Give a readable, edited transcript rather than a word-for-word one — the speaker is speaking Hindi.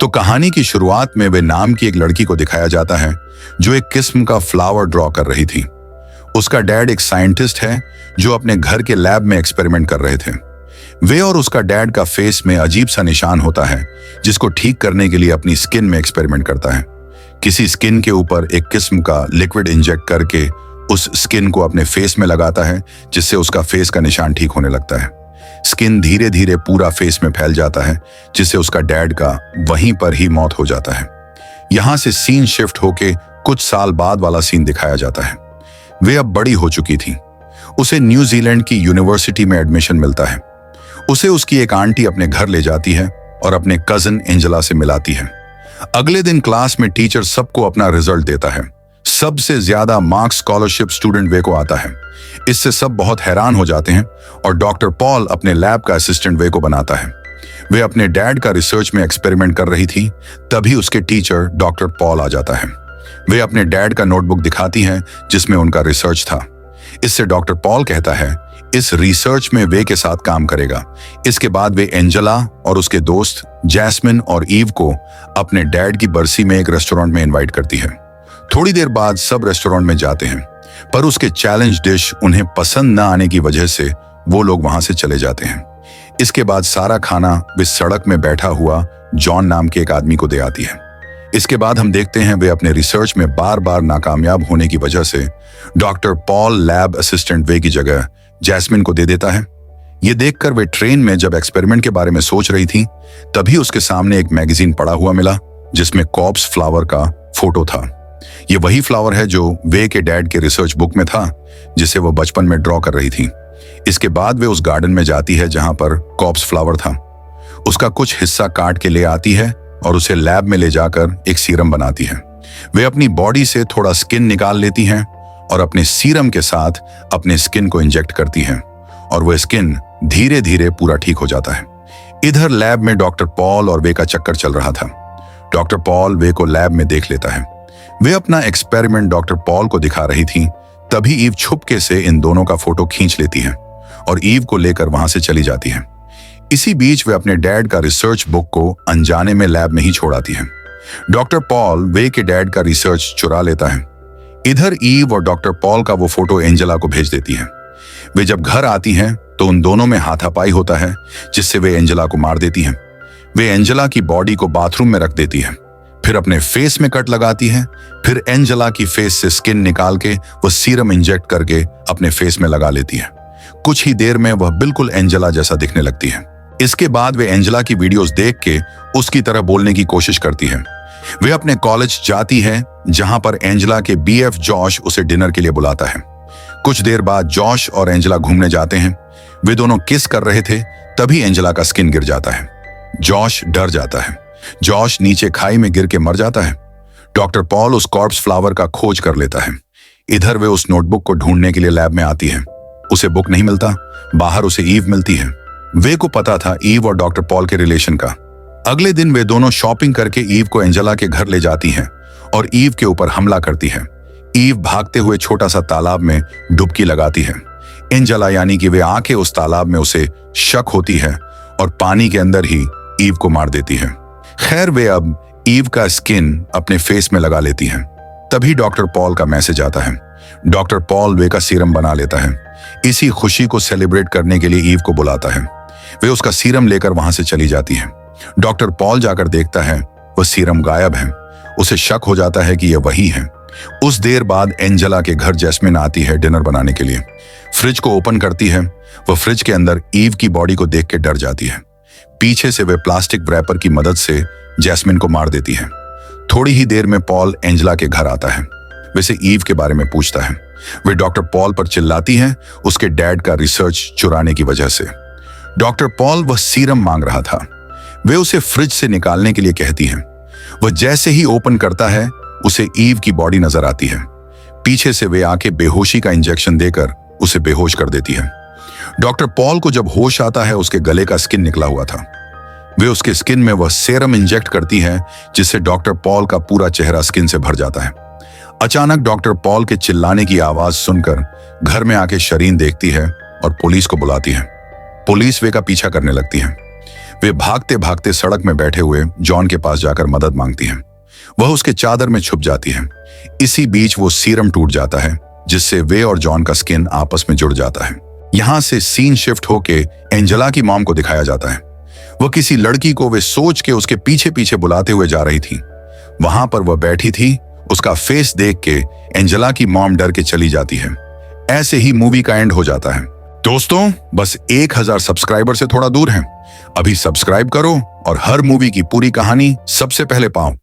तो कहानी की शुरुआत में वे नाम की एक लड़की को दिखाया जाता है जो एक किस्म का फ्लावर ड्रॉ कर रही थी। उसका डैड एक साइंटिस्ट है जो अपने घर के लैब में एक्सपेरिमेंट कर रहे थे। वे और उसका डैड का फेस में अजीब सा निशान होता है जिसको ठीक करने के लिए अपनी स्किन में एक्सपेरिमेंट करता है। किसी स्किन के ऊपर एक किस्म का लिक्विड इंजेक्ट करके उस स्किन को अपने फेस में लगाता है जिससे उसका फेस का निशान ठीक होने लगता है। स्किन धीरे धीरे पूरा फेस में फैल जाता है जिससे उसका डैड का वहीं पर ही मौत हो जाता है। यहां से सीन शिफ्ट होके कुछ साल बाद वाला सीन दिखाया जाता है। वे अब बड़ी हो चुकी थी। उसे न्यूजीलैंड की यूनिवर्सिटी में एडमिशन मिलता है। उसे उसकी एक आंटी अपने घर ले जाती है और अपने कजिन एंजेला से मिलाती है। अगले दिन क्लास में टीचर सबको अपना रिजल्ट देता है। सबसे ज्यादा मार्क्स स्कॉलरशिप स्टूडेंट वे को आता है। इससे सब बहुत हैरान हो जाते हैं और डॉक्टर पॉल अपने लैब का असिस्टेंट वे को बनाता है। वे अपने डैड का रिसर्च में एक्सपेरिमेंट कर रही थी, तभी उसके टीचर डॉक्टर पॉल आ जाता है। वे अपने डैड का नोटबुक दिखाती हैं जिसमें उनका रिसर्च था। इससे डॉक्टर पॉल कहता है इस रिसर्च में वे के साथ काम करेगा। इसके बाद वे एंजेला और उसके दोस्त जैस्मिन और ईव को अपने डैड की बरसी में एक रेस्टोरेंट में इनवाइट करती है। थोड़ी देर बाद सब रेस्टोरेंट में जाते हैं, पर उसके चैलेंज डिश उन्हें पसंद न आने की वजह से वो लोग वहां से चले जाते हैं। इसके बाद सारा खाना वे सड़क में बैठा हुआ जॉन नाम के एक आदमी को दे आती है। इसके बाद हम देखते हैं वे अपने रिसर्च में बार बार नाकामयाब होने की वजह से डॉक्टर पॉल लैब असिस्टेंट वे की जगह जैस्मिन को दे देता है। ये देखकर वे ट्रेन में जब एक्सपेरिमेंट के बारे में सोच रही थी, तभी उसके सामने एक मैगजीन पड़ा हुआ मिला जिसमें कॉर्प्स फ्लावर का फोटो था। ये वही फ्लावर है जो वे के डैड के रिसर्च बुक में था जिसे वो बचपन में ड्रॉ कर रही थी। इसके बाद वे उस गार्डन में जाती है जहां पर कॉर्प्स फ्लावर था। उसका कुछ हिस्सा काट के ले आती है और उसे लैब में ले जाकर एक सीरम बनाती है। वे अपनी बॉडी से थोड़ा स्किन निकाल लेती हैं और अपने सीरम के साथ अपने स्किन को इंजेक्ट करती हैं और वह स्किन धीरे धीरे पूरा ठीक हो जाता है। इधर लैब में डॉक्टर पॉल और वे का चक्कर चल रहा था। डॉक्टर पॉल वे को लैब में देख लेता है। वे अपना एक्सपेरिमेंट डॉक्टर पॉल को दिखा रही थी, तभी ईव छुपके से इन दोनों का फोटो खींच लेती है और ईव को लेकर वहां से चली जाती है। इसी बीच वे अपने डैड का रिसर्च बुक को अनजाने में लैब में ही छोड़ आती है। डॉक्टर पॉल वे के डैड का रिसर्च चुरा लेता है। इधर ईव और डॉक्टर पॉल का वो फोटो एंजेला को भेज देती है। वे जब घर आती हैं तो उन दोनों में हाथापाई होता है जिससे वे एंजेला को मार देती हैं। वे एंजेला की बॉडी को बाथरूम में रख देती है, फिर अपने फेस में कट लगाती है, फिर एंजेला की फेस से स्किन निकाल के वो सीरम इंजेक्ट करके अपने फेस में लगा लेती है। कुछ ही देर में वह बिल्कुल एंजेला जैसा दिखने लगती है। इसके बाद वे एंजेला की वीडियोस देख के उसकी तरह बोलने की कोशिश करती है। वे अपने कॉलेज जाती है जहां पर एंजेला के बीएफ जॉश उसे डिनर के लिए बुलाता है। कुछ देर बाद जॉश और एंजेला घूमने जाते हैं। वे दोनों किस कर रहे थे, तभी एंजेला का स्किन गिर जाता है। जॉश डर जाता है। जॉश नीचे खाई में गिर के मर जाता है। डॉक्टर पॉल उस कॉर्प्स फ्लावर का खोज कर लेता है। इधर वे उस नोटबुक को ढूंढने के लिए लैब में आती है। उसे बुक नहीं मिलता। बाहर उसे ईव मिलती है। वे को पता था ईव और डॉक्टर पॉल के रिलेशन का। अगले दिन वे दोनों शॉपिंग करके ईव को एंजेला के घर ले जाती हैं और ईव के ऊपर हमला करती है। ईव भागते हुए छोटा सा तालाब में डुबकी लगाती है। एंजेला यानी कि वे आके उस तालाब में उसे शक होती है और पानी के अंदर ही ईव को मार देती है। खैर वे अब ईव का स्किन अपने फेस में लगा लेती हैं। तभी डॉक्टर पॉल का मैसेज आता है। डॉक्टर पॉल वे का सीरम बना लेता है। इसी खुशी को सेलिब्रेट करने के लिए ईव को बुलाता है। वे उसका सीरम लेकर वहां से चली जाती है। डॉक्टर पॉल जाकर देखता है वह सीरम गायब है। उसे शक हो जाता है कि यह वही है। उस देर बाद एंजेला के घर जैस्मिन आती है डिनर बनाने के लिए। फ्रिज को ओपन करती है। वह फ्रिज के अंदर ईव की बॉडी को देख के डर जाती है। पीछे से वे प्लास्टिक रैपर की मदद से जैस्मिन को मार देती है। थोड़ी ही देर में पॉल एंजेला के घर आता है। वैसे ईव के बारे में पूछता है। वे डॉक्टर पॉल पर चिल्लाती हैं उसके डैड का रिसर्च चुराने की वजह से। डॉक्टर पॉल वह सीरम मांग रहा था। वे उसे फ्रिज से निकालने के लिए कहती हैं। वह जैसे ही ओपन करता है उसे ईव की बॉडी नजर आती है। पीछे से वे आके बेहोशी का इंजेक्शन देकर उसे बेहोश कर देती है। डॉक्टर पॉल को जब होश आता है उसके गले का स्किन निकला हुआ था। वे उसके स्किन में वह सेरम इंजेक्ट करती है जिससे डॉक्टर पॉल का पूरा चेहरा स्किन से भर जाता है। अचानक डॉक्टर पॉल के चिल्लाने की आवाज सुनकर घर में आके शरीन देखती है और पुलिस को बुलाती है। पुलिस वे का पीछा करने लगती है। वे भागते भागते सड़क में बैठे हुए जॉन के पास जाकर मदद मांगती हैं। वह उसके चादर में छुप जाती है। इसी बीच वो सीरम टूट जाता है, जिससे वे और जॉन का स्किन आपस में जुड़ जाता है। यहाँ से सीन शिफ्ट होके एंजेला की मॉम को दिखाया जाता है। वह किसी लड़की को वे सोच के उसके पीछे पीछे बुलाते हुए जा रही थी। वहां पर वह बैठी थी। उसका फेस देख के एंजेला की मॉम डर के चली जाती है। ऐसे ही मूवी का एंड हो जाता है। दोस्तों, बस 1000 सब्सक्राइबर से थोड़ा दूर हैं। अभी सब्सक्राइब करो और हर मूवी की पूरी कहानी सबसे पहले पाओ।